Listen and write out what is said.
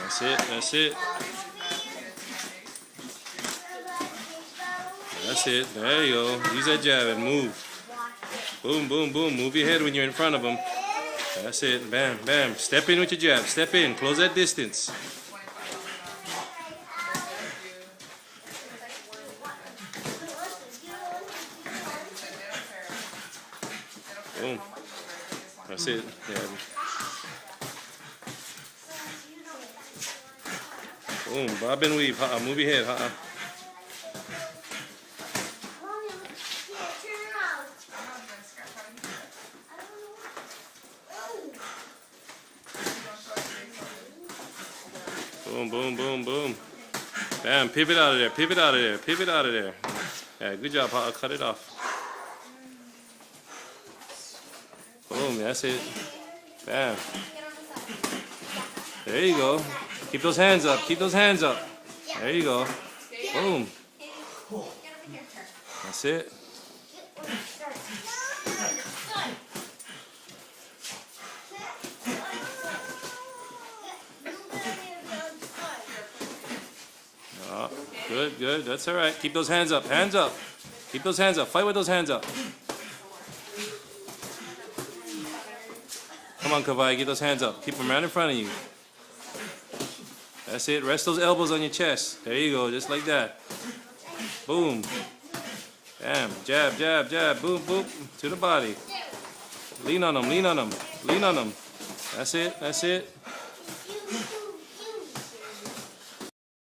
That's it. That's it. That's it. There you go. Use that jab and move. Boom, boom, boom. Move your head when you're in front of them. That's it. Bam, bam. Step in with your jab. Step in. Close that distance. Boom. That's it. Yeah. Boom. Bob and weave. Move your head. Boom, boom, boom, boom. Bam. Pivot out of there. Pivot out of there. Pivot out of there. Yeah, good job. I'll cut it off. Boom. That's it. Bam. There you go. Keep those hands up. Keep those hands up. There you go. Boom. That's it. Oh, good, good. That's all right. Keep those hands up. Hands up. Keep those hands up. Fight with those hands up. Come on, Kavai. Get those hands up. Keep them right in front of you. That's it. Rest those elbows on your chest. There you go. Just like that. Boom. Bam. Jab, jab, jab. Boom, boom. To the body. Lean on them. Lean on them. Lean on them. That's it. That's it.